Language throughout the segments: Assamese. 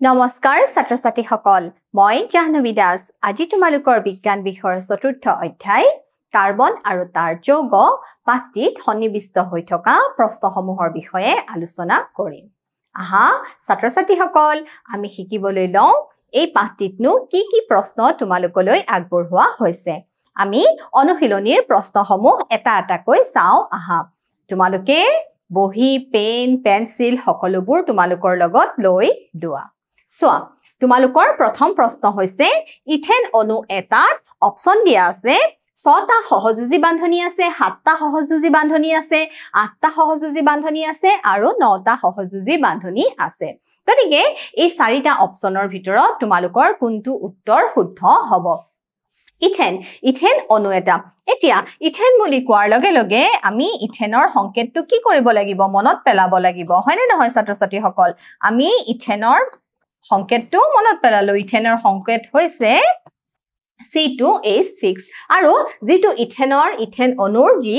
নমস্কাৰ ছাত্ৰ-ছাত্ৰী সকল মই জাহ্নবী দাস আজি তোমালোকৰ বিজ্ঞান বিষয়ৰ চতুৰ্থ অধ্যায় কাৰ্বন আৰু তাৰ যৌগ পাঠটিত সন্নিবিষ্ট হৈ থকা প্ৰশ্নসমূহৰ বিষয়ে আলোচনা কৰিম আহা ছাত্ৰ-ছাত্ৰী সকল আমি শিকিবলৈ লওঁ এই পাঠটিতনো কি কি প্ৰশ্ন তোমালোকলৈ আগবঢ়োৱা হৈছে আমি অনুশীলনীৰ প্ৰশ্নসমূহ এটা এটাকৈ চাওঁ আহা তোমালোকে বহি পেন পেন্সিল সকলোবোৰ তোমালোকৰ লগত লৈ লোৱা সোৱা তোমালোকৰ প্ৰথম প্ৰশ্ন হৈছে ইথেন অণু এটাত অপচন দিয়া আছে 6টা সহযোজী বান্ধনী আছে 7টা সহযোজী বান্ধনী আছে 8টা সহযোজী বান্ধনী আছে আৰু 9টা সহযোজী বান্ধনী আছে গতিকে এই 4টা অপচনৰ ভিতৰত তোমালোকৰ কোনটো উত্তৰ শুদ্ধ হ'ব ইথেন অণু এটা এতিয়া ইথেন বুলি কোৱাৰ লগে লগে আমি ইথেনৰ সংকেতটো কি কৰিব লাগিব মনত পেলাব লাগিব হয়নে নহয় ছাত্ৰ-ছাত্ৰী সকল আমি ইথেনৰ সংকেতটো মনত পেলালো ইথেনৰ সংকেত হৈছে C2H6 আৰু যেটো ইথেন অণুৰ যি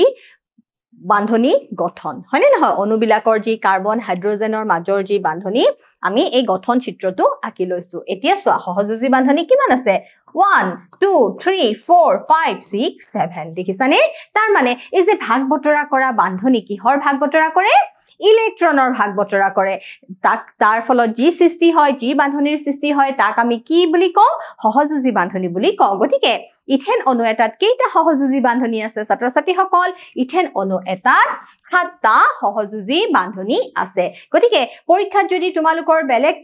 বান্ধনী গঠন হয়নে নহয় অণুবিলাকৰ যি কাৰ্বন হাইড্ৰজেনৰ মাজৰ যি বান্ধনী আমি এই গঠন চিত্ৰটো আঁকি লৈছো এতিয়া সোৱা সহযোজী বান্ধনী কিমান আছে 1 2 3 4 5 6 7 দেখিছানে তাৰ মানে এই যে ভাগ বতৰা কৰা বান্ধনী কিহৰ ভাগ বতৰা কৰে ইলেক্ট্ৰনৰ ভাগ বতৰা কৰে তাৰ ফলত যি সৃষ্টি হয় যি বান্ধনীৰ সৃষ্টি হয় তাক আমি কি বুলি কওঁ সহযোজী বান্ধনী বুলি কওঁ গতিকে ইথেন অণু এটাত কেইটা সহযোজী বান্ধনী আছে ছাত্ৰ-ছাত্ৰী সকল ইথেন অণু এটাত 7টা সহযোজী বান্ধনী আছে গতিকে পৰীক্ষাত যদি তোমালোকৰ বেলেগ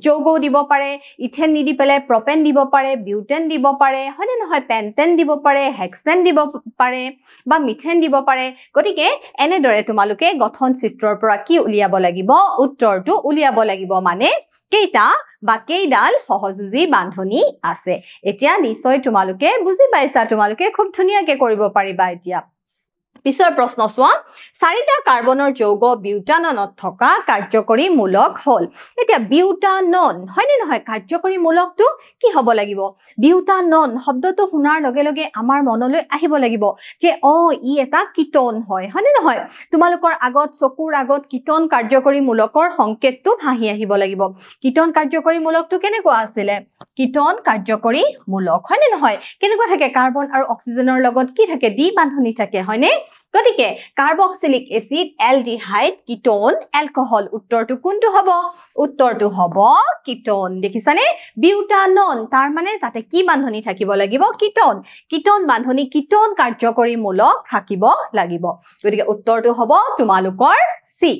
যৌগ দিব পাৰে ইথেন নিদি পেলাই প্ৰপেন দিব পাৰে বিউটেন দিব পাৰে হয়নে নহয় পেন্টেন দিব পাৰে হেক্সেন দিব পাৰে বা মিথেন দিব পাৰে গতিকে এনেদৰে তোমালোকে গঠন চিত্ৰৰ পৰা কি উলিয়াব লাগিব উত্তৰটো উলিয়াব লাগিব মানে কেইটা বা কেইডাল সহযোজী বান্ধনী আছে এতিয়া নিশ্চয় তোমালোকে বুজি পাইছা তোমালোকে খুব ধুনীয়াকৈ কৰিব পাৰিবা এতিয়া পিছৰ প্ৰশ্ন সোৱা 4টা কাৰ্বনৰ যৌগ বিউটাননত থকা কাৰ্যকৰী মূলক হল এতিয়া বিউটানন হয়নে নহয় কাৰ্যকৰী মূলকটো কি হ'ব লাগিব বিউটানন শব্দটো শুনাৰ লগে লগে আমাৰ মনলৈ আহিব লাগিব যে ই এটা কিটন হয় হয়নে নহয় তোমালোকৰ আগত চকুৰ আগত কিটন কাৰ্যকৰী মূলকৰ সংকেতটো ভাহি আহিব লাগিব কিটন কাৰ্যকৰী মূলকটো কেনেকুৱা আছিল কিটন কাৰ্যকৰী মূলক হয়নে নহয় কেনেকুৱা থাকে কাৰ্বন আৰু অক্সিজেনৰ লগত কি থাকে দ্বি বান্ধনী থাকে হয়নে গতিকে carboxylic acid aldehyde ketone alcohol উত্তৰটো কোনটো হ'ব উত্তৰটো হ'ব কিটোন দেখিছানে বিউটানন তাৰ মানে তাতে কি বান্ধনী থাকিব লাগিব কিটোন বান্ধনী কিটোন কাৰ্যকৰী মূলক থাকিব লাগিব গতিকে উত্তৰটো হ'ব তোমালোকৰ সি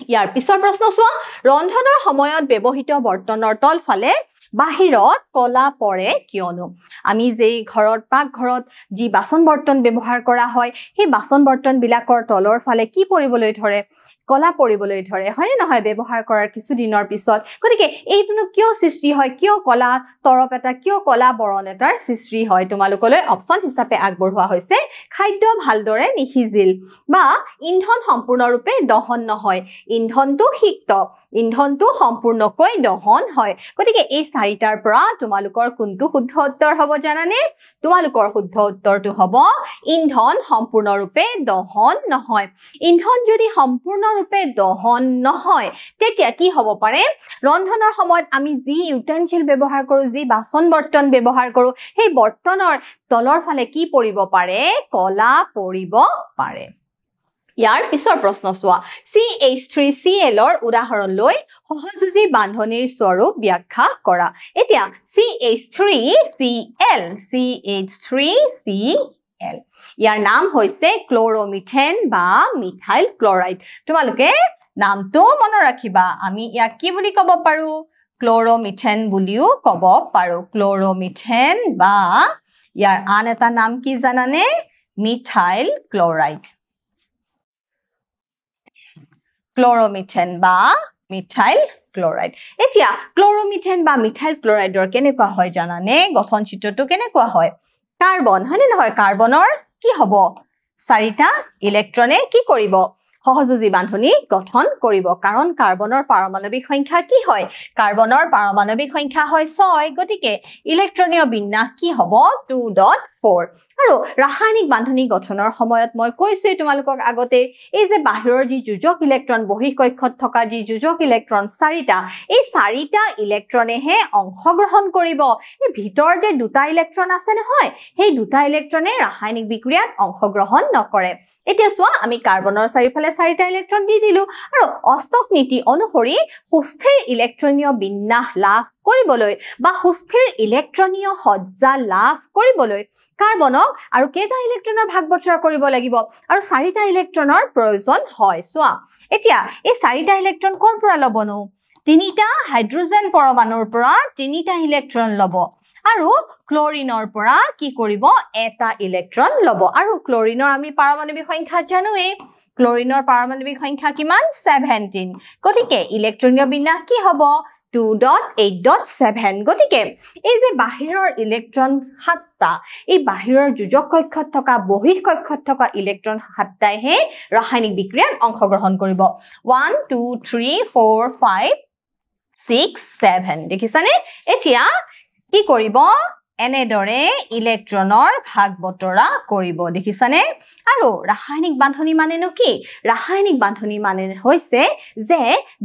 ইয়াৰ পিছৰ প্ৰশ্ন সোৱা ৰন্ধনৰ সময়ত ব্যৱহৃত বৰ্তনৰ তলফালে বাহিৰত কলা পৰে কিয়নো আমি যে ঘৰত পাকঘৰত যি বাসন বৰ্তন ব্যৱহাৰ কৰা হয় সেই বাসন বৰ্তন বিলাকৰ তলৰ ফালে কি পৰিবলৈ ধৰে কলা পৰিবলৈ ধৰে হয় নহয় ব্যৱহাৰ কৰাৰ কিছু দিনৰ পিছত গতিকে এইটোনো কিয় সৃষ্টি হয় কিয় কলা তৰপ এটা কিয় কলা বৰণ এটাৰ সৃষ্টি হয় তোমালোকলৈ অপচন হিচাপে আগবঢ়োৱা হৈছে খাদ্য ভালদৰে নিহিজিল বা ইন্ধন সম্পূৰ্ণৰূপে দহন নহয় ইন্ধনটো সিক্ত ইন্ধনটো সম্পূৰ্ণকৈ দহন হয় গতিকে এই 4টাৰ পৰা তোমালোকৰ কোনটো শুদ্ধ উত্তৰ হ'ব জানানে তোমালোকৰ শুদ্ধ উত্তৰটো হ'ব ইন্ধন সম্পূৰ্ণৰূপে দহন নহয় ইন্ধন যদি সম্পূৰ্ণৰূপে দহন নহয় তেতিয়া কি হ'ব পাৰে ৰন্ধনৰ সময়ত আমি যি ইউটেনচিল ব্যৱহাৰ কৰো যি বাসন বৰ্তন ব্যৱহাৰ কৰো সেই বৰ্তনৰ তলৰ ফালে কি পৰিব পাৰে কলা পৰিব পাৰে ইয়াৰ পিছৰ প্ৰশ্ন সোৱা CH3Cl ৰ উদাহৰণ লৈ সহযোজী বান্ধনীৰ স্বৰূপ ব্যাখ্যা কৰা এতিয়া CH3Cl ইয়াৰ নাম হৈছে ক্লৰোমিথেন বা মিথাইল ক্লৰাইড তোমালোকে নামটো মনত ৰাখিবা আমি ইয়াক কি বুলি ক'ব পাৰো ক্লৰোমিথেন বুলিও ক'ব পাৰো ক্লৰোমিথেন বা ইয়াৰ আন এটা নাম কি জানানে মিথাইল ক্লৰাইড ক্লৰোমিথেন বা মিথাইল ক্লৰাইড এতিয়া ক্লৰোমিথেন বা মিথাইল ক্লৰাইডৰ কেনেকুৱা হয় জানানে গঠন চিত্ৰটো কেনেকুৱা হয় কাৰ্বন হয়নে নহয় কাৰ্বনৰ কি হ'ব 4টা ইলেক্ট্ৰনে কি কৰিব সহযোজী বান্ধনী গঠন কৰিব কাৰণ কাৰ্বনৰ পাৰমাণৱিক সংখ্যা কি হয় কাৰ্বনৰ পাৰমাণৱিক সংখ্যা হয় 6 গতিকে ইলেক্ট্ৰনীয় বিন্যাস কি হ'ব 2.4 আৰু ৰাসায়নিক বান্ধনী গঠনৰ সময়ত মই কৈছো তোমালোকক আগতে এই যে বাহিৰৰ যি যোজক ইলেক্ট্ৰন বহিঃ কক্ষত থকা যি যোজক ইলেক্ট্ৰন 4টা এই 4টা ইলেক্ট্ৰনেহে অংশগ্ৰহণ কৰিব এই ভিতৰ যে দুটা ইলেক্ট্ৰন আছে নহয় সেই দুটা ইলেক্ট্ৰনে ৰাসায়নিক বিক্ৰিয়াত অংশগ্ৰহণ নকৰে এতিয়া চোৱা আমি কাৰ্বনৰ চাৰিফালে 4টা ইলেক্ট্ৰন দি দিলো আৰু অষ্টক নীতি অনুসৰি সুস্থিৰ ইলেক্ট্ৰনীয় বিন্যাস লাভ কৰিবলৈ বা সুস্থিৰ ইলেক্ট্ৰনীয় সজ্জা লাভ কৰিবলৈ কাৰ্বনক আৰু কেইটা ইলেক্ট্ৰনৰ ভাগ বতৰা কৰিব লাগিব আৰু 4টা ইলেক্ট্ৰনৰ প্ৰয়োজন হয় চোৱা এতিয়া এই 4টা ইলেক্ট্ৰন কৰ পৰা ল'বনো 3টা হাইড্ৰোজেন পৰমাণুৰ পৰা 3টা ইলেক্ট্ৰন ল'ব আৰু ক্লোৰিনৰ পৰা কি কৰিব এটা ইলেক্ট্ৰন ল'ব আৰু ক্লোৰিনৰ আমি পাৰমাণৱিক সংখ্যা জানোৱে ক্লোৰিনৰ পাৰমাণৱিক সংখ্যা কিমান 17 গতিকে ইলেক্ট্ৰনীয় বিন্যাস কি হ'ব 2.8.7 গতিকে এই যে বাহিৰৰ ইলেক্ট্ৰন 7টা এই বাহিৰৰ যোজক কক্ষত থকা বহিঃ কক্ষত থকা ইলেক্ট্ৰন 7টাইহে ৰাসায়নিক বিক্ৰিয়াত অংশগ্ৰহণ কৰিব 1 2 3 4 5 6 7 দেখিছানে এতিয়া কি কৰিব এনেদৰে ইলেক্ট্ৰনৰ ভাগ বতৰা কৰিব দেখিছানে আৰু ৰাসায়নিক বান্ধনী মানেনো কি ৰাসায়নিক বান্ধনী মানে হৈছে যে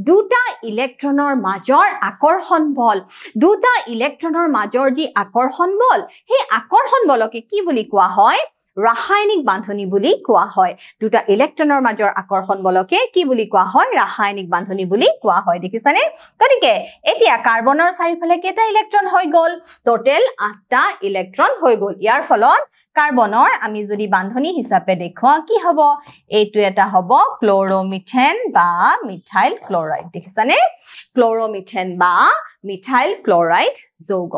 দুটা ইলেক্ট্ৰনৰ মাজৰ আকৰ্ষণ বল দুটা ইলেক্ট্ৰনৰ মাজৰ যি আকৰ্ষণ বল সেই আকৰ্ষণ বলকে কি বুলি কোৱা হয় ৰাসায়নিক বান্ধনী বুলি কোৱা হয় দুটা ইলেক্ট্ৰনৰ মাজৰ আকৰ্ষণ বলকে কি বুলি কোৱা হয় ৰাসায়নিক বান্ধনী বুলি কোৱা হয় দেখিছানে গতিকে এতিয়া কাৰ্বনৰ চাৰিফালে কেইটা ইলেক্ট্ৰন হৈ গ'ল টোটেল 8টা ইলেক্ট্ৰন হৈ গ'ল ইয়াৰ ফলত কাৰ্বনৰ আমি যদি বান্ধনী হিচাপে দেখুৱা কি হ'ব এইটো এটা হ'ব ক্লোৰোমিথেন বা মিথাইল ক্লোৰাইড দেখিছানে ক্লোৰোমিথেন বা মিথাইল ক্লোৰাইড যৌগ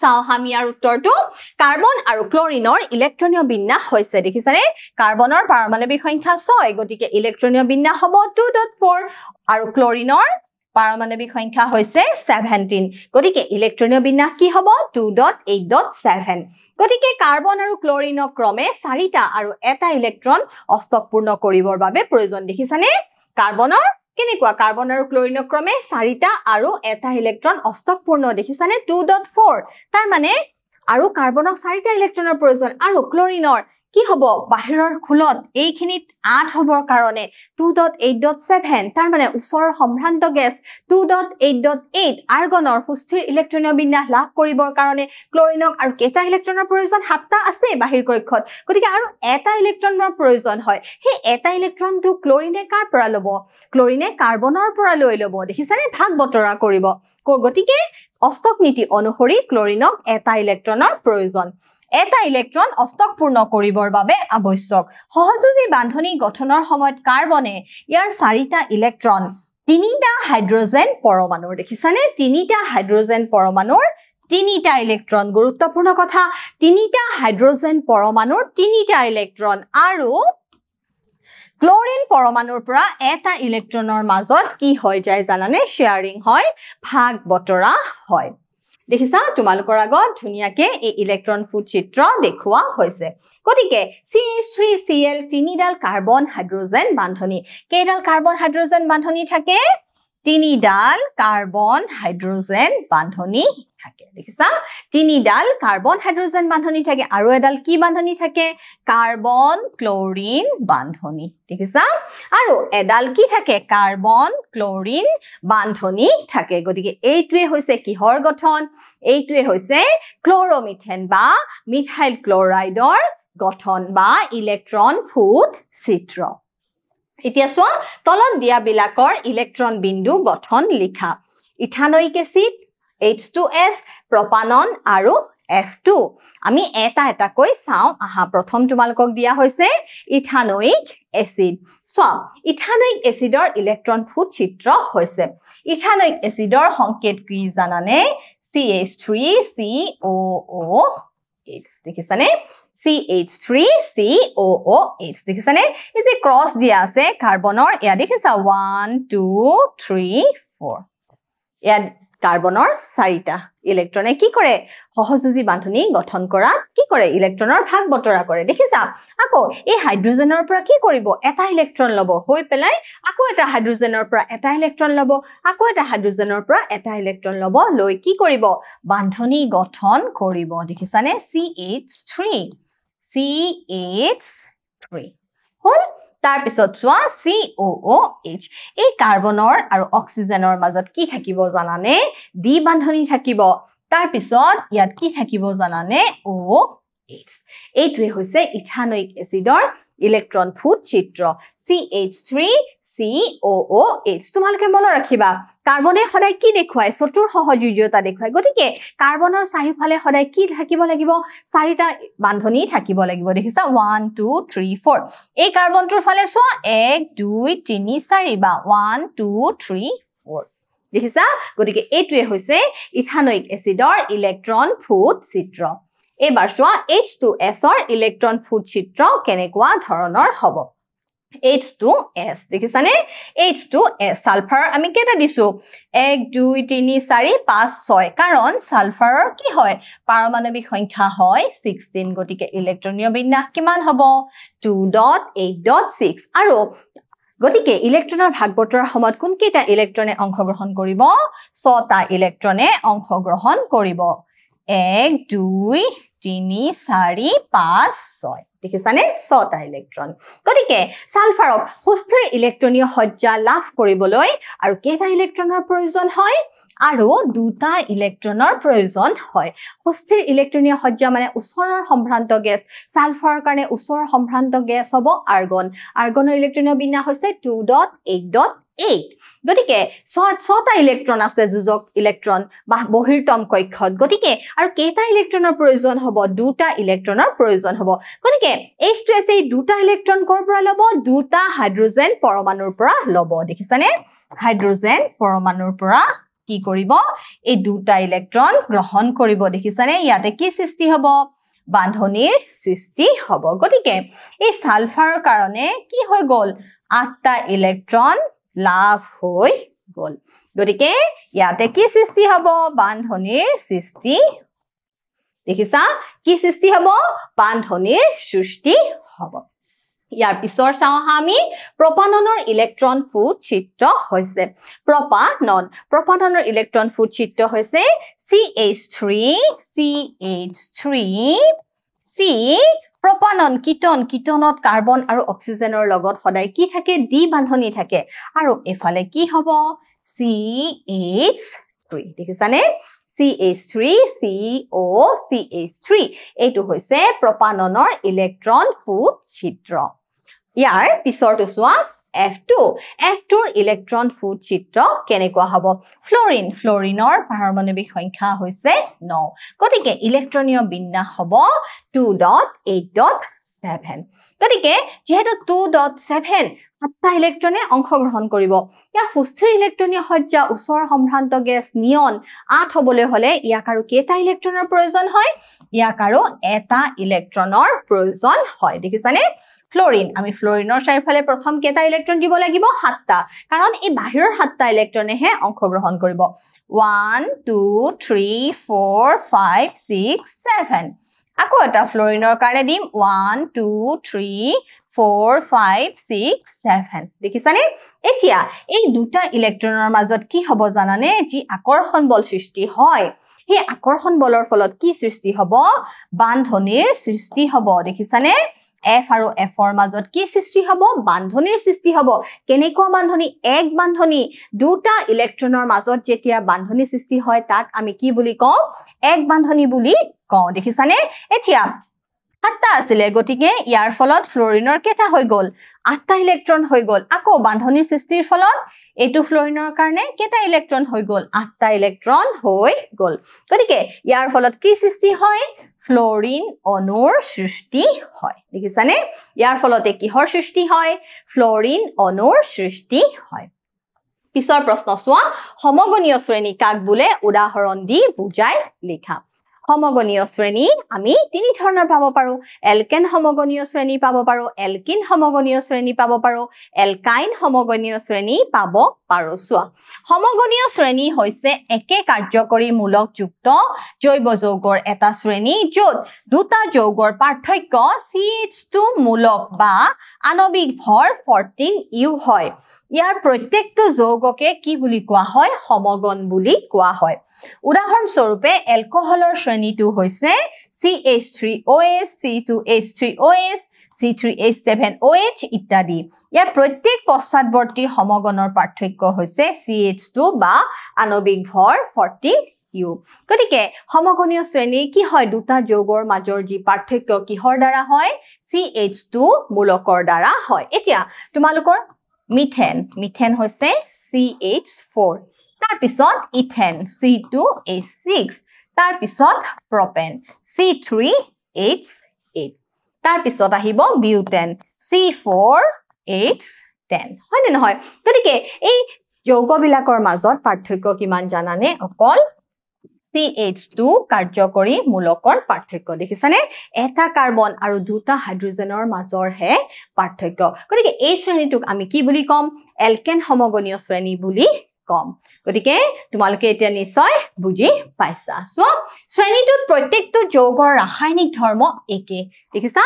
চাও আমি আৰু উত্তৰটো কাৰ্বন আৰু ক্লোৰিনৰ ইলেক্ট্ৰনীয় বিন্যাস হৈছে দেখিছানে কাৰ্বনৰ পাৰমাণৱিক সংখ্যা 6 গতিকে ইলেক্ট্ৰনীয় বিন্যাস হ'ব 2.4 আৰু ক্লোৰিনৰ পাৰমাণৱিক সংখ্যা হৈছে 17 গতিকে ইলেক্ট্ৰনীয় বিন্যাস কি হ'ব 2.8.7 গতিকে কাৰ্বন আৰু ক্লোৰিনক ক্ৰমে 4টা আৰু এটা ইলেক্ট্ৰন অষ্টকপূৰ্ণ কৰিবৰ বাবে প্ৰয়োজন দেখিছানে কাৰ্বনৰ কেনেকুৱা কাৰ্বন আৰু ক্লোৰিনক ক্ৰমে 4টা আৰু এটা ইলেক্ট্ৰন অষ্টকপূৰ্ণ দেখিছানে 2.4 তাৰ মানে আৰু কাৰ্বনক 4টা ইলেক্ট্ৰনৰ প্ৰয়োজন আৰু ক্লোৰিনৰ কি হ'ব বাহিৰৰ খুলত এইখিনিত 8 হ'বৰ কাৰণে 2.8.7 তাৰ মানে ওচৰৰ সম্ভ্ৰান্ত গেছ 2.8.8 আৰ্গনৰ সুস্থিৰ ইলেক্ট্ৰনীয় বিন্যাস লাভ কৰিবৰ কাৰণে ক্লোৰিনক আৰু কেইটা ইলেক্ট্ৰনৰ প্ৰয়োজন 7টা আছে বাহিৰ কক্ষত গতিকে আৰু এটা ইলেক্ট্ৰনৰ প্ৰয়োজন হয় সেই এটা ইলেক্ট্ৰনটো ক্লোৰিনে কাৰ পৰা ল'ব ক্লোৰিনে কাৰ্বনৰ পৰা লৈ ল'ব দেখিছানে ভাগ বতৰা কৰিব গতিকে অষ্টক নীতি অনুসৰি ক্লোৰিনক এটা ইলেক্ট্ৰনৰ প্ৰয়োজন এটা ইলেক্ট্ৰন অষ্টকপূৰ্ণ কৰিবৰ বাবে আৱশ্যক সহযোজী বান্ধনী গঠনৰ সময়ত কাৰ্বনে ইয়াৰ 4টা ইলেক্ট্ৰন 3টা হাইড্ৰোজেন পৰমাণুৰ দেখিছানে 3টা হাইড্ৰোজেন পৰমাণুৰ 3টা ইলেক্ট্ৰন গুৰুত্বপূৰ্ণ কথা 3টা হাইড্ৰোজেন পৰমাণুৰ 3টা ইলেক্ট্ৰন আৰু ক্লোৰিন পৰমাণুৰ পৰা এটা ইলেক্ট্ৰনৰ মাজত কি হৈ যায় জানানে শেয়াৰিং হয় ভাগ বতৰা হয় দেখিছা তোমালোকৰ আগত ধুনিয়াকে এই ইলেক্ট্ৰন ফুট চিত্ৰ দেখুৱা হৈছে গতিকে CH3Cl 3ডাল কাৰ্বন হাইড্ৰোজেন বান্ধনী কেইডাল কাৰ্বন হাইড্ৰোজেন বান্ধনী থাকে 3ডাল কাৰ্বন হাইড্ৰোজেন বান্ধনী থাকে দেখিছা 3ডাল কাৰ্বন হাইড্ৰোজেন বান্ধনী থাকে আৰু এডাল কি বান্ধনী থাকে কাৰ্বন ক্লোৰিন বান্ধনী দেখিছা আৰু এডাল কি থাকে কাৰ্বন ক্লোৰিন বান্ধনী থাকে গতিকে এইটোৱে হৈছে কিহৰ গঠন এইটোৱে হৈছে ক্লোৰোমিথেন বা মিথাইল ক্লোৰাইডৰ গঠন বা ইলেক্ট্ৰন ফুট চিত্ৰ এতিয়া চোৱা তলত দিয়া বিলাকৰ ইলেক্ট্ৰন বিন্দু গঠন লিখা ইথানোইক এচিড H2S প্ৰপানন আৰু F2 আমি এটা কৈ চাও আহা প্ৰথম তোমালোকক দিয়া হৈছে ইথানোইক এচিড চোৱা ইথানোইক এচিডৰ ইলেক্ট্ৰন ফুট চিত্ৰ হৈছে ইথানোইক এচিডৰ সংকেত কি জানানে CH3COOH দেখিছানে CH3COOH দেখিছানে এই যে ক্ৰস দিয়া আছে কাৰ্বনৰ ইয়া দেখিছা 1 2 3 4 ইয়া কাৰ্বনৰ 4টা ইলেক্ট্ৰনে কি কৰে সহযোজী বান্ধনী গঠন কৰাত কি কৰে ইলেক্ট্ৰনৰ ভাগ বতৰা কৰে দেখিছা আকৌ এই হাইড্ৰোজেনৰ পৰা কি কৰিব এটা ইলেক্ট্ৰন লব হৈ পেলাই আকৌ এটা হাইড্ৰোজেনৰ পৰা এটা ইলেক্ট্ৰন লব আকৌ এটা হাইড্ৰোজেনৰ পৰা এটা ইলেক্ট্ৰন লব লৈ কি কৰিব বান্ধনী গঠন কৰিব দেখিছানে CH3 হল তাৰ পিছত চোৱা COOH এই কাৰ্বনৰ আৰু অক্সিজেনৰ মাজত কি থাকিব জানানে দ্বি বান্ধনী থাকিব তাৰ পিছত ইয়াত কি থাকিব জানানে OH এইটোৱে হৈছে ইথানোইক এচিডৰ ইলেক্ট্ৰন ফুট চিত্ৰ CH3 COOH তোমালোকে মনত ৰাখিবা কাৰ্বনে সদায় কি দেখুৱায় চতুৰ সহযোগিতা দেখুৱায় গতিকে কাৰ্বনৰ চাৰিওফালে সদায় কি থাকিব লাগিব চাৰিটা বান্ধনী থাকিব লাগিব দেখিছা 1 2 3 4 এই কাৰ্বনটোৰ ফালে চোৱা 1 2 3 4 বা 1 2 3 4 দেখিছা গতিকে এইটোৱে হৈছে ইথানোইক এচিডৰ ইলেক্ট্ৰন ফুট চিত্ৰ এবাৰ চোৱা H2S ৰ ইলেক্ট্ৰন ফুট চিত্ৰ কেনেকুৱা ধৰণৰ হ'ব H2S দেখিছানে H2S সালফাৰ আমি কেটা দিছো 1 2 3 4 5 6 কাৰণ সালফাৰৰ কি হয় পাৰমাণবিক সংখ্যা হয় 16 গতিকে ইলেক্ট্ৰনীয় বিন্যাস কিমান হ'ব 2.8.6 আৰু গতিকে ইলেক্ট্ৰনৰ ভাগ বতৰাৰ সময়ত কোন কেটা ইলেক্ট্ৰনে অংশগ্ৰহণ কৰিব 6টা ইলেক্ট্ৰনে অংশগ্ৰহণ কৰিব 1 2 3 4 5 6 দেখিছানে 6টা ইলেক্ট্ৰন গতিকে সালফাৰক সুস্থিৰ ইলেক্ট্ৰনীয় সজ্জা লাভ কৰিবলৈ আৰু কেইটা ইলেক্ট্ৰনৰ প্ৰয়োজন হয় আৰু দুটা ইলেক্ট্ৰনৰ প্ৰয়োজন হয় সুস্থিৰ ইলেক্ট্ৰনীয় সজ্জা মানে ওচৰৰ সম্ভ্ৰান্ত গেছ সালফাৰৰ কাৰণে ওচৰৰ সম্ভ্ৰান্ত গেছ হ'ব আৰ্গন আৰ্গনৰ ইলেক্ট্ৰনীয় বিন্যাস হৈছে 2.8.8 গতিকে 6টা ইলেক্ট্ৰন আছে যোজক ইলেক্ট্ৰন বা বহিৰ্তম কক্ষত গতিকে আৰু কেইটা ইলেক্ট্ৰনৰ প্ৰয়োজন হ'ব দুটা ইলেক্ট্ৰনৰ প্ৰয়োজন হ'ব গতিকে H2S এই দুটা ইলেক্ট্ৰন কৰ পৰা ল'ব দুটা হাইড্ৰোজেন পৰমাণুৰ পৰা ল'ব দেখিছানে হাইড্ৰোজেন পৰমাণুৰ পৰা কি কৰিব এই দুটা ইলেক্ট্ৰন গ্ৰহণ কৰিব দেখিছানে ইয়াতে কি সৃষ্টি হ'ব বান্ধনীৰ সৃষ্টি হ'ব গতিকে এই সালফাৰৰ কাৰণে কি হৈ গ'ল 8টা ইলেক্ট্ৰন লাভ হৈ গ'ল গতিকে ইয়াতে কি সৃষ্টি হ'ব বান্ধনীৰ সৃষ্টি দেখিছা কি সৃষ্টি হ'ব বান্ধনীৰ সৃষ্টি হ'ব ইয়াৰ পিছৰ চাও আমি প্ৰপাননৰ ইলেক্ট্ৰন ফুট চিত্ৰ হৈছে প্ৰপাননৰ ইলেক্ট্ৰন ফুট চিত্ৰ হৈছে CH3 C প্ৰপানন কিটনত কাৰ্বন আৰু অক্সিজেনৰ লগত সদায় কি থাকে দ্বি বান্ধনী থাকে আৰু এফালে কি হ'ব CH3 দেখিছানে CH3 COCH3 এইটো হৈছে প্ৰপাননৰ ইলেক্ট্ৰন ফুট চিত্ৰ ইয়াৰ পিছৰটো চোৱা F2ৰ ইলেক্ট্ৰন ফুট চিত্ৰ কেনেকুৱা হ'ব ফ্লোৰিনৰ পাৰমাণবিক সংখ্যা হৈছে 9 গতিকে ইলেক্ট্ৰনীয় বিন্যাস হ'ব 2.8.7 গতিকে যেহেতু 2.7 7টা ইলেক্ট্ৰনে অংশগ্ৰহণ কৰিব ইয়াৰ সুস্থিৰ ইলেক্ট্ৰনীয় সজ্জা ওচৰৰ সম্ভ্ৰান্ত গেছ নিয়ন 8 হ'বলৈ হলে ইয়াক আৰু কেইটা ইলেক্ট্ৰনৰ প্ৰয়োজন হয় ইয়াক আৰু এটা ইলেক্ট্ৰনৰ প্ৰয়োজন হয় দেখিছানে ফ্লোৰিন আমি ফ্লোৰিনৰ চাৰিওফালে প্ৰথম কেইটা ইলেক্ট্ৰন দিব লাগিব 7টা কাৰণ এই বাহিৰৰ 7টা ইলেক্ট্ৰনেহে অংশগ্ৰহণ কৰিব 1 2 3 4 5 6 7 আকৌ এটা ফ্লোৰিনৰ কাৰণে দিম 1 2 3 4 5 6 7 দেখিছানে এতিয়া এই দুটা ইলেক্ট্ৰনৰ মাজত কি হ'ব জানানে যি আকৰ্ষণ বল সৃষ্টি হয় সেই আকৰ্ষণ বলৰ ফলত কি সৃষ্টি হ'ব বান্ধনীৰ সৃষ্টি হ'ব দেখিছানে F আৰু F ৰ মাজত কি সৃষ্টি হ'ব বান্ধনীৰ সৃষ্টি হ'ব কেনেকুৱা বান্ধনী এক বান্ধনী দুটা ইলেক্ট্ৰনৰ মাজত যেতিয়া বান্ধনী সৃষ্টি হয় তাক আমি কি বুলি কওঁ এক বান্ধনী বুলি কওঁ দেখিছানে এতিয়া 7টা আছিল গতিকে ইয়াৰ ফলত ফ্লোৰিনৰ কেটা হৈ গ'ল 8টা ইলেক্ট্ৰন হৈ গ'ল আকৌ বান্ধনী সৃষ্টিৰ ফলত এটো ফ্লোৰিনৰ কাৰণে কেটা ইলেক্ট্ৰন হৈ গ'ল 8টা ইলেক্ট্ৰন হৈ গ'ল গতিকে ইয়াৰ ফলত কি সৃষ্টি হয় ফ্লোৰিন অণুৰ সৃষ্টি হয় দেখিছানে ইয়াৰ ফলতে কিহৰ সৃষ্টি হয় ফ্লোৰিন অণুৰ সৃষ্টি হয় পিছৰ প্ৰশ্ন চোৱা সমগণীয় শ্ৰেণী কাক বোলে উদাহৰণ দি বুজাই লিখা সমগনীয় শ্ৰেণী আমি তিনি ধৰণৰ পাব পাৰো এলকেন সমগনীয় শ্ৰেণী পাব পাৰো এলকিন সমগনীয় শ্ৰেণী পাব পাৰো এলকাইন সমগনীয় শ্ৰেণী পাব পাৰো সোৱা সমগনীয় শ্ৰেণী হৈছে একে কাৰ্যকৰী মূলক যুক্ত জৈৱ যৌগৰ এটা শ্ৰেণী য'ত দুটা যৌগৰ পাৰ্থক্য CH2 মূলক বা আণবিক ভৰ 14U হয় ইয়াৰ প্ৰত্যেকটো যৌগকে কি বুলি কোৱা হয় সমগন বুলি কোৱা হয় উদাহৰণ স্বৰূপে এলকহলৰ শ্ৰেণীটো হৈছে CH3OH C2H3OH C3H7OH ইত্যাদি ইয়াৰ প্ৰত্যেক পশ্চাদবৰ্তী সমগনৰ পাৰ্থক্য হৈছে CH2 বা আণবিক ভৰ 14U গতিকে সমগনীয় শ্ৰেণী কি হয় দুটা যৌগৰ মাজৰ যি পাৰ্থক্য কিহৰ দ্বাৰা হয় CH2 মূলকৰ দ্বাৰা হয় এতিয়া তোমালোকৰ মিথেন হৈছে CH4 তাৰ পিছত ইথেন C2H6 তাৰ পিছত প্ৰপেন C3H8 তাৰ পিছত আহিব বিউটেন C4H10 হয় নে নহয় গতিকে এই যৌগবিলাকৰ মাজত পাৰ্থক্য কিমান জানানে অকল CH2 কাৰ্যকৰী মূলকৰ পাৰ্থক্য দেখিছানে এটা কাৰ্বন আৰু দুটা হাইড্ৰোজেনৰ মাজৰ হে পাৰ্থক্য গতিকে এই শ্ৰেণীটোক আমি কি বুলি কম এলকেন সমগনীয় শ্ৰেণী বুলি কম গতিকে তোমালোকে এতিয়া নিশ্চয় বুজি পাইছা সো শ্ৰেণীটোত প্ৰত্যেকটো যৌগৰ ৰাসায়নিক ধৰ্ম একে দেখিছা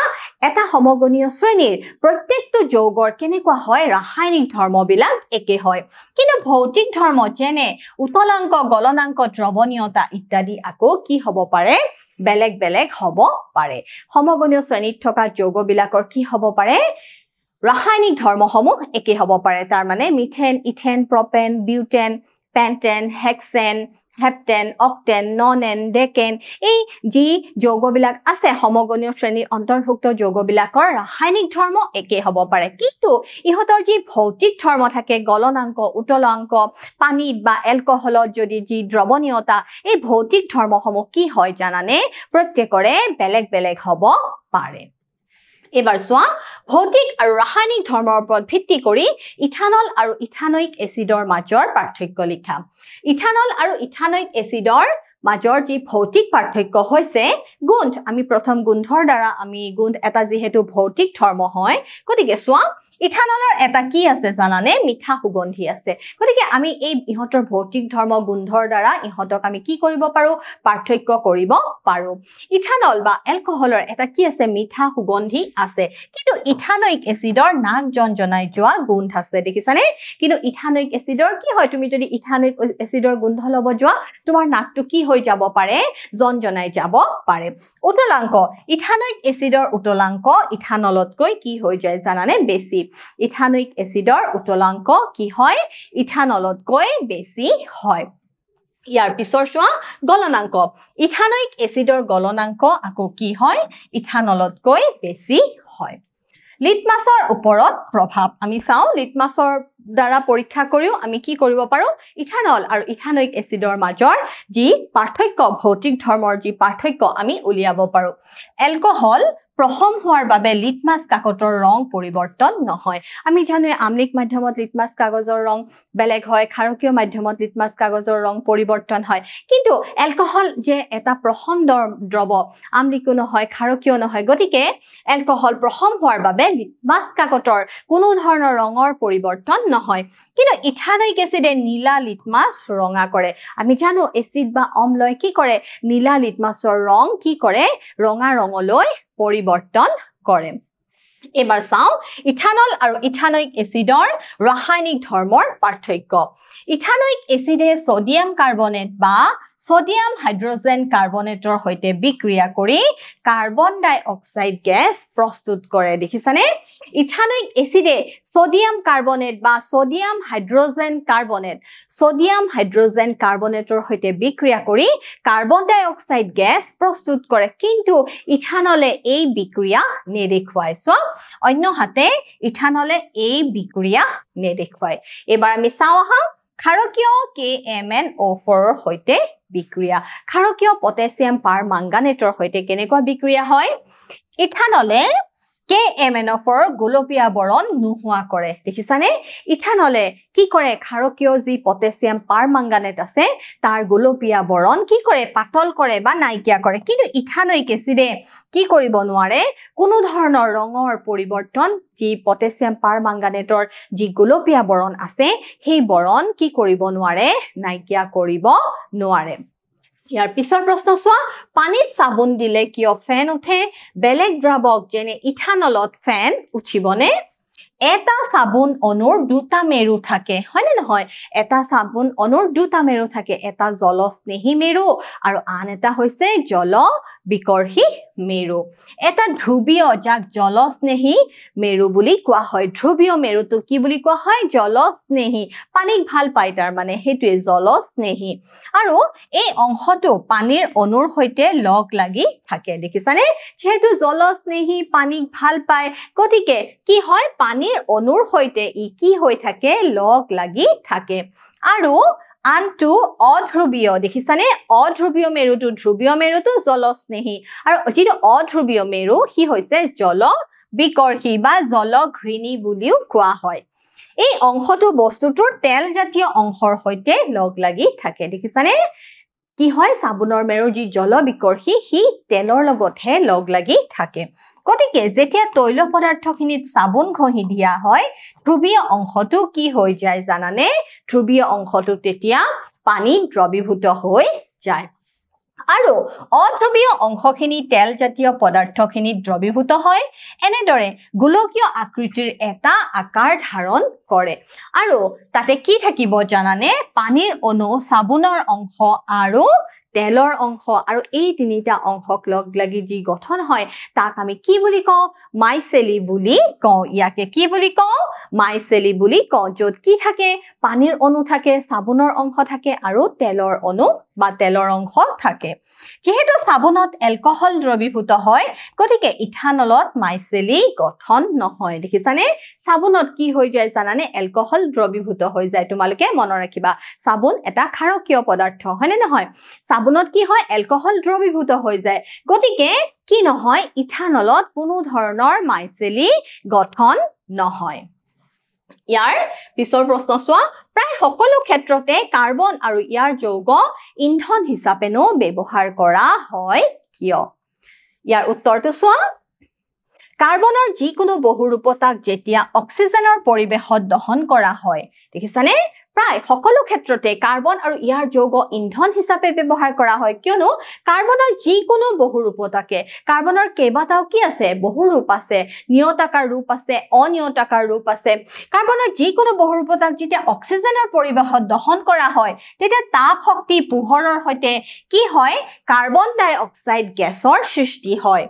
এটা সমগনীয় শ্ৰেণীৰ প্ৰত্যেকটো যৌগৰ কেনেকুৱা হয় ৰাসায়নিক ধৰ্মবিলাক একে হয় কিন্তু ভৌতিক ধৰ্ম যেনে উতলাংক গলনাংক দ্ৰৱণীয়তা ইত্যাদি আকৌ কি হ'ব পাৰে বেলেগ বেলেগ হ'ব পাৰে সমগনীয় শ্ৰেণীত থকা যৌগবিলাকৰ কি হ'ব পাৰে ৰাসায়নিক ধৰ্মসমূহ একে হ'ব পাৰে তাৰ মানে methane ethane propane butane pentane hexane heptane octane nonane decane এই যি যৌগবিলাক আছে সমগনীয় শ্ৰেণীৰ অন্তৰ্ভুক্ত যৌগবিলাকৰ ৰাসায়নিক ধৰ্ম একে হ'ব পাৰে কিন্তু ইহঁতৰ যি ভৌতিক ধৰ্ম থাকে গলনাংক উতলাংক পানীত বা এলকহলত যদি যি দ্ৰৱণীয়তা এই ভৌতিক ধৰ্মসমূহ কি হয় জানানে প্ৰত্যেকৰে বেলেগ বেলেগ হ'ব পাৰে এবাৰ সোৱা ভৌতিক আৰু ৰাসায়নিক ধৰ্মৰ ওপৰত ভিত্তি কৰি ইথানল আৰু ইথানয়িক এচিডৰ মাজৰ পাৰ্থক্য লিখা ইথানল আৰু ইথানয়িক এচিডৰ মাজৰ যি ভৌতিক পাৰ্থক্য হৈছে গুণ আমি প্ৰথম গুণৰ দ্বাৰা আমি গুণ এটা যেহেতু ভৌতিক ধৰ্ম হয় গতিকে সোৱা ইথানলৰ এটা কি আছে জানানে মিঠা সুগন্ধি আছে গতিকে আমি এই ইহঁতৰ ভৌতিক ধৰ্ম গুণৰ দ্বাৰা ইহঁতক আমি কি কৰিব পাৰো পাৰ্থক্য কৰিব পাৰো ইথানল বা এলকহলৰ এটা কি আছে মিঠা সুগন্ধি আছে কিন্তু ইথানয়িক এচিডৰ নাক জনজনাই যোৱা গুণ আছে দেখিছানে কিন্তু ইথানয়িক এচিডৰ কি হয় তুমি যদি ইথানয়িক এচিডৰ গুণ লব যোৱা তোমাৰ নাকটো কি হৈ যাব পাৰে জনজনাই যাব পাৰে উতলাংক ইথানয়িক এচিডৰ উতলাংক ইথানলতকৈ কি হৈ যায় জানানে বেছি ইথানয়িক এচিডৰ উতলাংক কি হয় ইথানলতকৈ বেছি হয় ইয়াৰ পিছৰ সোৱা গলনাংক ইথানয়িক এচিডৰ গলনাংক আকৌ কি হয় ইথানলতকৈ বেছি হয় লিটমাছৰ ওপৰত প্ৰভাৱ আমি চাও লিটমাছৰ দ্বাৰা পৰীক্ষা কৰিও আমি কি কৰিব পাৰো ইথানল আৰু ইথানয়িক এচিডৰ মাজৰ যি পাৰ্থক্য ভৌতিক ধৰ্মৰ যি পাৰ্থক্য আমি উলিয়াব পাৰো এলকহল প্ৰথম হোৱাৰ বাবে লিটমাছ কাকতৰ ৰং পৰিৱৰ্তন নহয় আমি জানো আমলিক মাধ্যমত লিটমাছ কাগজৰ ৰং বেলেগ হয় ক্ষাৰকীয় মাধ্যমত লিটমাছ কাগজৰ ৰং পৰিৱৰ্তন হয় কিন্তু এলকহল যে এটা প্ৰথম দ্ৰৱ আমলিকো নহয় ক্ষাৰকীয় নহয় গতিকে এলকহল প্ৰথম হোৱাৰ বাবে লিটমাছ কাকতৰ কোনো ধৰণৰ ৰঙৰ পৰিৱৰ্তন নহয় কিন্তু ইথানয়িক এচিডে নীলা লিটমাছ ৰঙা কৰে আমি জানো এচিড বা অম্লই কি কৰে নীলা লিটমাছৰ ৰং কি কৰে ৰঙা ৰঙলৈ পৰিৱৰ্তন কৰে এবাৰ চাও ইথানল আৰু ইথানয়িক এচিডৰ ৰাসায়নিক ধৰ্মৰ পাৰ্থক্য ইথানয়িক এচিডে সোডিয়াম কাৰ্বনেট বা সোডিয়াম হাইড্ৰোজেন কাৰ্বনেটৰ সৈতে বিক্ৰিয়া কৰি কাৰ্বন ডাই অক্সাইড গেছ প্ৰস্তুত কৰে দেখিছানে ইথানয়িক এচিডে সোডিয়াম কাৰ্বনেট বা সোডিয়াম হাইড্ৰোজেন কাৰ্বনেটৰ সৈতে বিক্ৰিয়া কৰি কাৰ্বন ডাই অক্সাইড গেছ প্ৰস্তুত কৰে কিন্তু ইথানলে এই বিক্ৰিয়া নেদেখুৱায় সো অন্যহাতে ইথানলে এই বিক্ৰিয়া নেদেখুৱায় এবাৰ আমি চাও আহা ক্ষাৰকীয় KMnO4 ৰ সৈতে বিক্ৰিয়া ক্ষাৰকীয় পটাছিয়াম পাৰমাংগানেটৰ সৈতে কেনেকুৱা বিক্ৰিয়া হয় ইথানলে KMnO4 গোলপীয়া বৰণ নোহোৱা কৰে দেখিছানে ইথানলে কি কৰে ক্ষাৰকীয় যি পটাছিয়াম পাৰমাংগানেট আছে তাৰ গোলপীয়া বৰণ কি কৰে পাতল কৰে বা নাইকিয়া কৰে কিন্তু ইথানয়িক এচিডে কি কৰিব নোৱাৰে কোনো ধৰণৰ ৰঙৰ পৰিৱৰ্তন যি পটাছিয়াম পাৰমাংগানেটৰ যি গোলপীয়া বৰণ আছে সেই বৰণ কি কৰিব নোৱাৰে নাইকিয়া কৰিব নোৱাৰে ইয়াৰ পিছৰ প্ৰশ্ন চোৱা পানীত সাবুন দিলে কিয় ফেন উঠে বেলেগ দ্ৰৱক যেনে ইথানলত ফেন উঠিবনে এটা সাবুন অনুৰ দুটা মেৰু থাকে হয়নে নহয় এটা সাবুন অনুৰ দুটা মেৰু থাকে এটা জলস্নেহী মেৰু আৰু আন এটা হৈছে জল বিকৰ্ষী মেৰু এটা ধ্ৰুৱীয় যাক জলস্নেহী মেৰু বুলি কোৱা হয় ধ্ৰুৱীয় মেৰুটো কি বুলি কোৱা হয় জলস্নেহী পানীক ভাল পায় তাৰ মানে হেতুৱে জলস্নেহী আৰু এই অংশটো পানীৰ অনুৰ সৈতে লগ লাগি থাকে দেখিছানে যেহেতু জলস্নেহী পানীক ভাল পায় গতিকে কি হয় পানীৰ অনুৰ সৈতে ই কি হৈ থাকে লগ লাগি থাকে আৰু আনটো অধ্ৰুৱীয় দেখিছানে অধ্ৰুৱীয় মেৰুটো ধ্ৰুৱীয় মেৰুটো জলস্নেহী আৰু যেটো অধ্ৰুৱীয় মেৰু হি হৈছে জল বিকৰ্ষী বা জলঘৃণী বুলিও কোৱা হয় এই অংশটো বস্তুটোৰ তেল জাতীয় অংশৰ সৈতে লগ লাগি থাকে দেখিছানে কি হয় সাবুনৰ মেৰুৰ যি জল বিকৰ্ষী হি তেলৰ লগতহে লগ লাগি থাকে গতিকে যেতিয়া তৈল পদাৰ্থখিনিত সাবুন ঘঁহি দিয়া হয় ধ্ৰুৱীয় অংশটো কি হৈ যায় জানানে ধ্ৰুৱীয় অংশটো তেতিয়া পানীত দ্ৰৱীভূত হৈ যায় আৰু অধ্ৰুৱীয় অংশখিনি তেল জাতীয় পদাৰ্থখিনিত দ্ৰৱীভূত হয় এনেদৰে গোলকীয় আকৃতিৰ এটা আকাৰ ধাৰণ কৰে আৰু তাতে কি থাকিব জানানে পানীৰ অণু সাবুনৰ অংশ আৰু তেলৰ অংশ আৰু এই তিনিটা অংশক লগ লাগি যি গঠন হয় তাক আমি কি বুলি কওঁ মাইসেলি বুলি কওঁ ইয়াকে কি বুলি কওঁ মাইসেলি বুলি কওঁ য'ত কি থাকে পানীৰ অণু থাকে সাবুনৰ অংশ থাকে আৰু তেলৰ অণু বা তেলৰ অংশ থাকে যেহেতু সাবুনত এলকহল দ্ৰৱীভূত হয় গতিকে ইথানলত মাইসেলি গঠন নহয় দেখিছানে সাবুনত কি হৈ যায় জানানে এলকহল দ্ৰৱীভূত হৈ যায় তোমালোকে মনত ৰাখিবা সাবুন এটা ক্ষাৰকীয় পদাৰ্থ হয়নে নহয় সাবুনত কি হয় এলকহল দ্ৰৱীভূত হৈ যায় গতিকে কি নহয় ইথানলত কোনো ধৰণৰ মাইসেলি গঠন নহয় ইয়াৰ পিছৰ প্ৰশ্ন চোৱা প্ৰায় সকলো ক্ষেত্ৰতে কাৰ্বন আৰু ইয়াৰ যৌগ ইন্ধন হিচাপেনো ব্যৱহাৰ কৰা হয় কিয় ইয়াৰ উত্তৰটো চোৱা কাৰ্বনৰ যিকোনো বহুৰূপতাক যেতিয়া অক্সিজেনৰ পৰিৱেশত দহন কৰা হয় দেখিছানে প্ৰায় সকলো ক্ষেত্ৰতে কাৰ্বন আৰু ইয়াৰ যৌগ ইন্ধন হিচাপে ব্যৱহাৰ কৰা হয় কিয়নো কাৰ্বনৰ যিকোনো বহুৰূপতাকে কাৰ্বনৰ কেইবাটাও কি আছে বহুৰূপ আছে নিয়তাকাৰ ৰূপ আছে অনিয়তাকাৰ ৰূপ আছে কাৰ্বনৰ যিকোনো বহুৰূপতাক যেতিয়া অক্সিজেনৰ পৰিৱেশত দহন কৰা হয় তেতিয়া তাপ শক্তি পোহৰৰ সৈতে কি হয় কাৰ্বন ডাই অক্সাইড গেছৰ সৃষ্টি হয়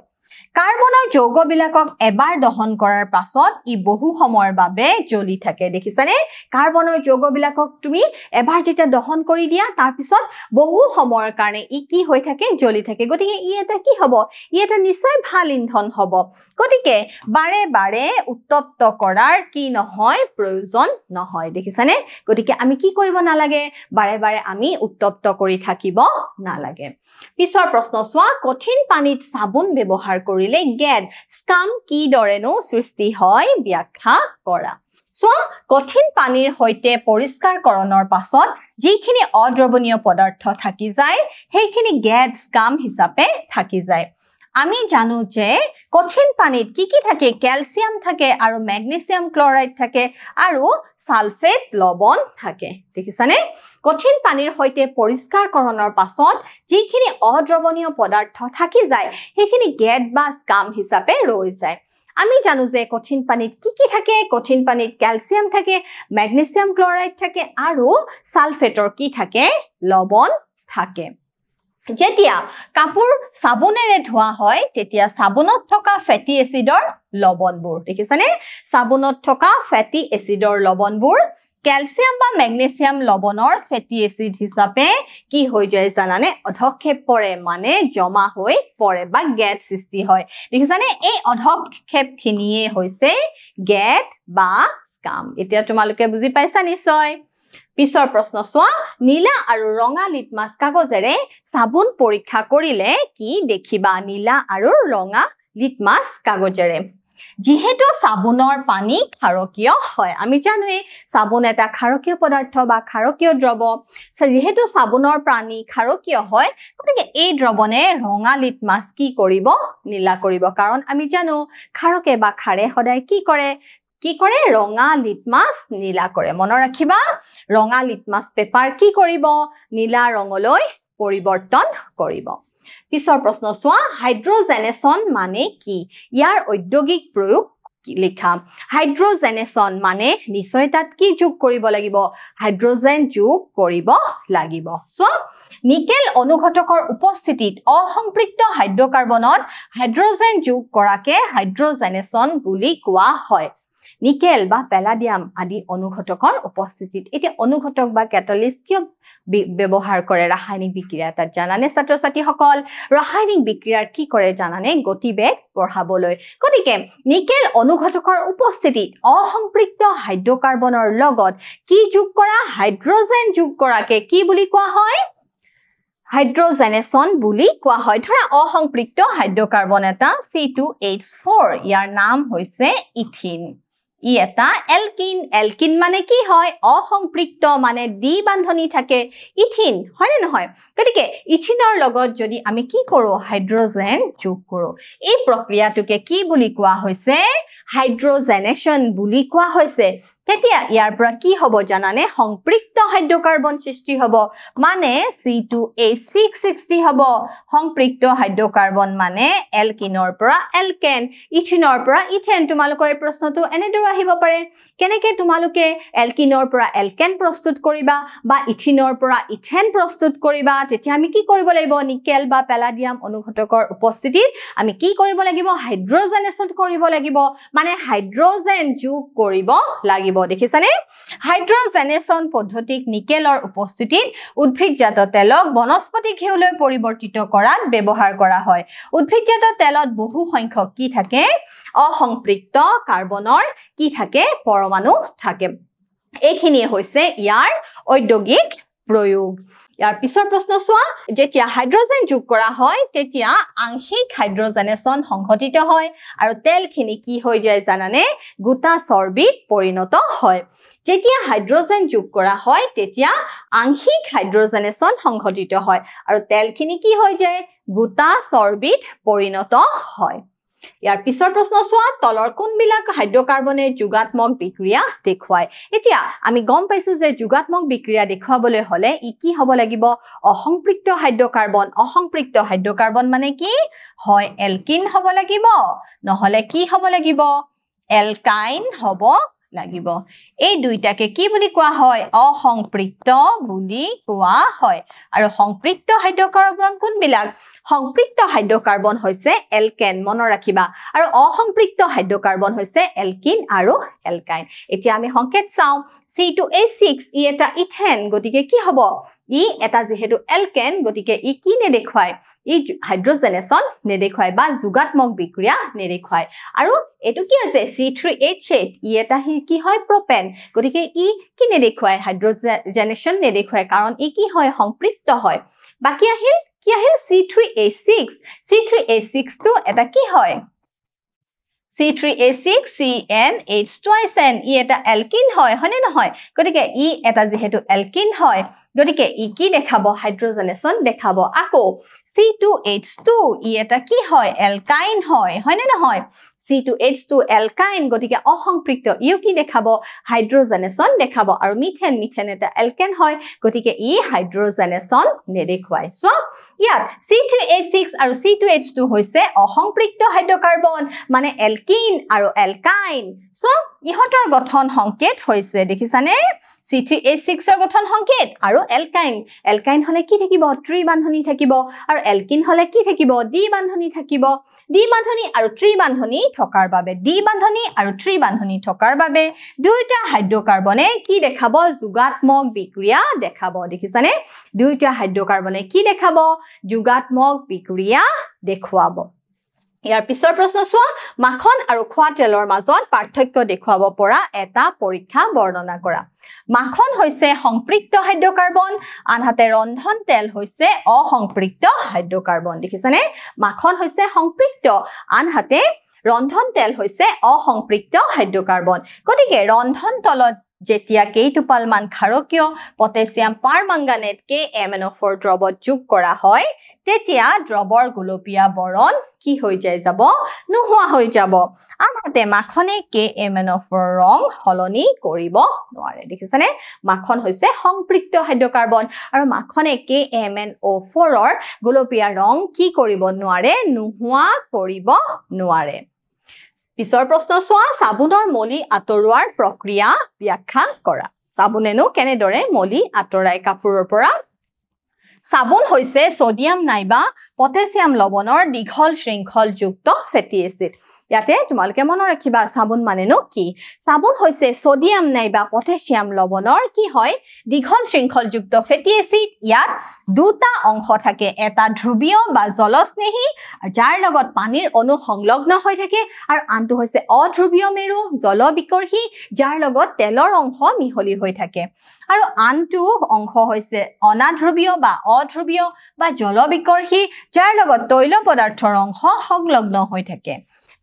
কাৰ্বনৰ যৌগবিলাকক এবাৰ দহন কৰাৰ পাছত ই বহু সময়ৰ বাবে জ্বলি থাকে দেখিছানে কাৰ্বনৰ যৌগবিলাকক তুমি এবাৰ যেতিয়া দহন কৰি দিয়া তাৰ পিছত বহু সময়ৰ কাৰণে ই কি হৈ থাকে জ্বলি থাকে গতিকে ই এটা কি হ'ব ই এটা নিশ্চয় ভাল ইন্ধন হ'ব গতিকে বাৰে বাৰে উত্তপ্ত কৰাৰ কি নহয় প্ৰয়োজন নহয় দেখিছানে গতিকে আমি কি কৰিব নালাগে বাৰে বাৰে আমি উত্তপ্ত কৰি থাকিব নালাগে পিছৰ প্ৰশ্ন চোৱা কঠিন পানীত সাবুন ব্যৱহাৰ কৰিলে গেদ স্কাম কি দৰেনো সৃষ্টি হয় ব্যাখ্যা কৰা চোৱা কঠিন পানীৰ সৈতে পৰিষ্কাৰকৰণৰ পাছত যিখিনি অদ্ৰৱণীয় পদাৰ্থ থাকি যায় সেইখিনি গেদ স্কাম হিচাপে থাকি যায় আমি জানো যে কঠিন পানীত কি কি থাকে ক্যালসিয়াম থাকে আৰু ম্যাগনেসিয়াম ক্লোৰাইড থাকে আৰু সালফেট লৱণ থাকে দেখিছানে কঠিন পানীৰ সৈতে পৰিষ্কাৰকৰণৰ পাছত যিখিনি অদ্ৰৱণীয় পদাৰ্থ থাকি যায় সেইখিনি গেদ বা স্কাম হিচাপে ৰৈ যায় আমি জানো যে কঠিন পানীত কি কি থাকে কঠিন পানীত ক্যালসিয়াম থাকে ম্যাগনেসিয়াম ক্লোৰাইড থাকে আৰু সালফেটৰ কি থাকে লৱণ থাকে যেতিয়া কাপোৰ সাবুনেৰে ধোৱা হয় তেতিয়া সাবুনত থকা ফেটি এসিডৰ লৱণবোৰ দেখিছানে সাবুনত থকা ফেটি এসিডৰ লৱণবোৰ ক্যালসিয়াম বা ম্যাগনেসিয়াম লৱণৰ ফেটি এসিড হিচাপে কি হৈ যায় জানানে অধক্ষেপ পৰে মানে জমা হৈ পৰে বা গেদ সৃষ্টি হয় দেখিছানে এই অধক্ষেপখিনিয়ে হৈছে গেদ বা স্কাম এতিয়া তোমালোকে বুজি পাইছা নিশ্চয় পিছৰ প্ৰশ্ন চোৱা নীলা আৰু ৰঙা লিটমাছ কাগজেৰে সাবুন পৰীক্ষা কৰিলে কি দেখিবা নীলা আৰু ৰঙা লিটমাছ কাগজেৰে যেহেতু সাবুনৰ পানী ক্ষাৰকীয় হয় আমি জানোৱে সাবুন এটা ক্ষাৰকীয় পদাৰ্থ বা ক্ষাৰকীয় দ্ৰৱ যেহেতু সাবুনৰ পানী ক্ষাৰকীয় হয় গতিকে এই দ্ৰৱণে ৰঙা লিটমাছ কি কৰিব নীলা কৰিব কাৰণ আমি জানো ক্ষাৰকে বা ক্ষাৰে সদায় কি কৰে ৰঙা লিটমাছ নীলা কৰে মনত ৰাখিবা ৰঙা লিটমাছ পেপাৰ কি কৰিব নীলা ৰঙলৈ পৰিৱৰ্তন কৰিব পিছৰ প্ৰশ্ন চোৱা হাইড্ৰোজেনেশন মানে কি ইয়াৰ ঔদ্যোগিক প্ৰয়োগ লিখা হাইড্ৰোজেনেশন মানে নিশ্চয় তাত কি যোগ কৰিব লাগিব হাইড্ৰোজেন যোগ কৰিব লাগিব সো নিকেল অনুঘটকৰ উপস্থিতিত অসম্পৃক্ত হাইড্ৰকাৰ্বনত হাইড্ৰোজেন যোগ কৰাকে হাইড্ৰোজেনেশন বুলি কোৱা হয় নিকেল বা পেলাডিয়াম আদি অনুঘটকৰ উপস্থিতিত এতিয়া অনুঘটক বা ক্যাটালিস্ট কিয় ব্যৱহাৰ কৰে ৰাসায়নিক বিক্ৰিয়া তাত জানানে ছাত্ৰ-ছাত্ৰী সকল ৰাসায়নিক বিক্ৰিয়াৰ কি কৰে জানানে গতিবেগ বঢ়াবলৈ গতিকে নিকেল অনুঘটকৰ উপস্থিতিত অসম্পৃক্ত হাইড্ৰকাৰ্বনৰ লগত কি যোগ কৰা হাইড্ৰোজেন যোগ কৰাকে কি বুলি কোৱা হয় হাইড্ৰোজেনেশন বুলি কোৱা হয় ধৰা অসম্পৃক্ত হাইড্ৰকাৰ্বন এটা C2H4 ইয়াৰ নাম হৈছে ইথিন ই এটা এলকিন মানে কি হয় অসম্পৃক্ত মানে দ্বি বান্ধনী থাকে ইথিন হয় নে নহয় গতিকে ইথিনৰ লগত যদি আমি কি কৰো হাইড্ৰোজেন যোগ কৰো এই প্ৰক্ৰিয়াটোকে কি বুলি কোৱা হৈছে হাইড্ৰোজেনেশন বুলি কোৱা হৈছে তেতিয়া ইয়াৰ পৰা কি হ'ব জানানে সংপৃক্ত হাইড্ৰকাৰ্বন সৃষ্টি হ'ব মানে C2H6 হ'ব সংপৃক্ত হাইড্ৰকাৰ্বন মানে এলকিনৰ পৰা এলকেন ইথিনৰ পৰা ইথেন তোমালোকৰ এই প্ৰশ্নটো এনেদৰে আহিব পাৰে কেনেকৈ তোমালোকে এলকিনৰ পৰা এলকেন প্ৰস্তুত কৰিবা বা ইথিনৰ পৰা ইথেন প্ৰস্তুত কৰিবা তেতিয়া আমি কি কৰিব লাগিব নিকেল বা পেলাডিয়াম অনুঘটকৰ উপস্থিতিত আমি কি কৰিব লাগিব হাইড্ৰোজেনেশন কৰিব লাগিব মানে হাইড্ৰোজেন যোগ কৰিব লাগিব দেখিছানে হাইড্ৰোজেনেশন পদ্ধতিক নিকেলৰ উপস্থিতিত উদ্ভিদজাত তেলক বনস্পতি ঘেউলৈ পৰিৱৰ্তিত কৰাত ব্যৱহাৰ কৰা হয় উদ্ভিদজাত তেলত বহু সংখ্যক কি থাকে অসম্পৃক্ত কাৰ্বনৰ কি থাকে পৰমাণু থাকে এইখিনি হৈছে ইয়াৰ ঔদ্যোগিক প্ৰয়োগ ইয়াৰ পিছৰ প্ৰশ্ন চোৱা যেতিয়া হাইড্ৰোজেন যোগ কৰা হয় তেতিয়া আংশিক হাইড্ৰোজেনেশন সংঘটিত হয় আৰু তেলখিনি কি হৈ যায় জানানে গোটা চৰ্বিত পৰিণত হয় যেতিয়া হাইড্ৰোজেন যোগ কৰা হয় তেতিয়া আংশিক হাইড্ৰোজেনেশন সংঘটিত হয় আৰু তেলখিনি কি হৈ যায় গোটা চৰ্বিত পৰিণত হয় ইয়াৰ পিছৰ প্ৰশ্ন চোৱা তলৰ কোনবিলাক হাইড্ৰকাৰ্বনে যোগাত্মক বিক্ৰিয়া দেখুৱায় এতিয়া আমি গম পাইছো যে যোগাত্মক বিক্ৰিয়া দেখুৱাবলৈ হলে ই কি হ'ব লাগিব অসম্পৃক্ত হাইড্ৰকাৰ্বন মানে কি হয় এলকিন হ'ব লাগিব নহলে কি হ'ব লাগিব এলকাইন হ'ব লাগিব এই দুইটাকে কি বুলি কোৱা হয় অসম্পৃক্ত বুলি কোৱা হয় আৰু সংপৃক্ত হাইড্ৰকাৰ্বন কোনবিলাক সংপৃক্ত হাইড্ৰকাৰ্বন হৈছে এলকেন মনত ৰাখিবা আৰু অসম্পৃক্ত হাইড্ৰকাৰ্বন হৈছে এলকিন আৰু এলকাইন এতিয়া আমি সংকেত চাওঁ C2H6 ই এটা ইথেন গতিকে কি হ'ব ই এটা যেহেতু এলকেন গতিকে ই কি নেদেখুৱায় ই হাইড্ৰোজেনেশন নেদেখুৱায় বা যোগাত্মক বিক্ৰিয়া নেদেখুৱায় আৰু এটো কি আছে C3H8 ই এটা কি হয় প্ৰপেন গতিকে ই কি নেদেখুৱায় হাইড্ৰোজেনেশন নেদেখুৱায় কাৰণ ই কি হয় সংপৃক্ত হয় বাকি আহিল C3H6 টো এটা কি হয় C3H6 CnH2n ই এটা এলকিন হয় হয়নে নহয় গতিকে ই এটা যেহেতু এলকিন হয় গতিকে ই কি দেখাব হাইড্ৰোজেনেশন দেখাব আকৌ C2H2 ই এটা কি হয় এলকাইন হয় হয়নে নহয় C2H2 এলকাইন গতিকে অসম্পৃক্ত ইও কি দেখাব হাইড্ৰোজেনেশন দেখাব আৰু মিথেন এটা এলকেন হয় গতিকে ই হাইড্ৰোজেনেশন নেদেখুৱায় সো ইয়াত C3H6 আৰু C2H2 হৈছে অসম্পৃক্ত হাইড্ৰকাৰ্বন মানে এলকিন আৰু এলকাইন সো ইহতৰ গঠন সংকেত হৈছে দেখিছানে C3H6 ৰ গঠন সংকেত আৰু এলকাইন হলে কি থাকিব ত্ৰি বান্ধনী থাকিব আৰু এলকিন হলে কি থাকিব দ্বি বান্ধনী থাকিব দ্বি বান্ধনী আৰু ত্ৰি বান্ধনী থকাৰ বাবে দুইটা হাইড্ৰকাৰ্বনে কি দেখাব যোগাত্মক বিক্ৰিয়া দেখাব দেখিছানে দুইটা হাইড্ৰকাৰ্বনে কি দেখাব যোগাত্মক বিক্ৰিয়া দেখুৱাব ইয়াৰ পিছৰ প্ৰশ্ন চোৱা মাখন আৰু খোৱা তেলৰ মাজত পাৰ্থক্য দেখুৱাব পৰা এটা পৰীক্ষা বৰ্ণনা কৰা মাখন হৈছে সংপৃক্ত হাইড্ৰকাৰ্বন আনহাতে ৰন্ধন তেল হৈছে অসংপৃক্ত হাইড্ৰকাৰ্বন দেখিছানে মাখন হৈছে সংপৃক্ত আনহাতে ৰন্ধন তেল হৈছে অসম্পৃক্ত হাইড্ৰকাৰ্বন গতিকে ৰন্ধন তলত যেতিয়া কেইটোপাল মান ক্ষাৰকীয় পটাছিয়াম পাৰমাংগানেট KMnO4 দ্ৰৱত যোগ কৰা হয় তেতিয়া দ্ৰৱৰ গোলপীয় বৰণ কি হৈ যাব নোহোৱা হৈ যাব আনহাতে মাখনে KMnO4 ৰং সলনি কৰিব নোৱাৰে দেখিছানে মাখন হৈছে সংপৃক্ত হাইড্ৰকাৰ্বন আৰু মাখনে KMnO4 ৰ গোলপীয় ৰং কি কৰিব নোৱাৰে নোহোৱা কৰিব নোৱাৰে পিছৰ প্ৰশ্ন চোৱা সাবুনৰ মলি আতৰুৱাৰ প্ৰক্ৰিয়া ব্যাখ্যা কৰা সাবুনেনো কেনেদৰে মলি আতৰাই কাপোৰৰ পৰা সাবুন হৈছে সোডিয়াম নাইবা পটাছিয়াম লৱণৰ দীঘল শৃংখল যুক্ত ফেটি এসিড ইয়াতে তোমালোকে মনত ৰাখিবা সাবুন মানেনো কি সাবুন হৈছে সোডিয়াম নাইবা পটাছিয়াম লৱণৰ কি হয় দীঘল শৃংখল যুক্ত ফেটি এসিড ইয়াত দুটা অংশ থাকে এটা ধ্ৰুৱীয় বা জলস্নেহী যাৰ লগত পানীৰ অণু সংলগ্ন হৈ থাকে আৰু আনটো হৈছে অধ্ৰুৱীয় মেৰু জলবিকৰ্ষী যাৰ লগত তেলৰ অংশ মিহলি হৈ থাকে আৰু আনটো অংশ হৈছে অনাধ্ৰুৱীয় বা অধ্ৰুৱীয় বা জলবিকৰ্ষী যাৰ লগত তৈল পদাৰ্থৰ অংশ সংলগ্ন হৈ থাকে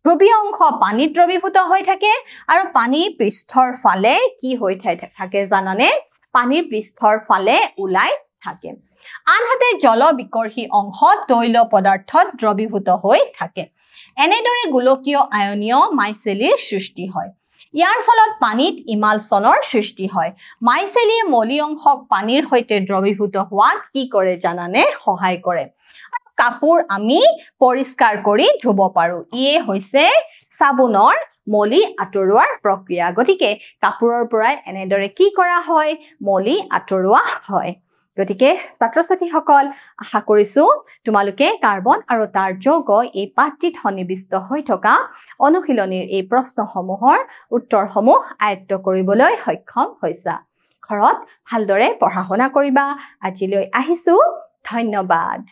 ধ্ৰুৱীয় অংশ পানীত দ্ৰৱীভূত হৈ থাকে আৰু পানী পৃষ্ঠৰ ফালে কি হৈ থাকে জানানে পানীৰ পৃষ্ঠৰ ফালে ওলাই থাকে আনহাতে জলবিকৰ্ষী অংশ তৈল পদাৰ্থত দ্ৰৱীভূত হৈ থাকে এনেদৰে গোলকীয় আয়নীয় মাইচেলিৰ সৃষ্টি হয় ইয়াৰ ফলত পানীত ইমালছনৰ সৃষ্টি হয় মাইচেলিয়ে মলি অংশক পানীৰ সৈতে দ্ৰৱীভূত হোৱাত কি কৰে জানানে সহায় কৰে কাপোৰ আমি পৰিষ্কাৰ কৰি ধুব পাৰো ইয়ে হৈছে সাবুনৰ মলি আতৰুৱাৰ প্ৰক্ৰিয়া গতিকে কাপোৰৰ পৰা এনেদৰে কি কৰা হয় মলি আতৰুৱা হয় গতিকে ছাত্ৰ-ছাত্ৰীসকল আশা কৰিছো তোমালোকে কাৰ্বন আৰু তাৰ যৌগ এই পাঠটিত সন্নিবিষ্ট হৈ থকা অনুশীলনীৰ এই প্ৰশ্নসমূহৰ উত্তৰসমূহ আয়ত্ত কৰিবলৈ সক্ষম হৈছা ঘৰত ভালদৰে পঢ়া শুনা কৰিবা আজিলৈ আহিছো ধন্যবাদ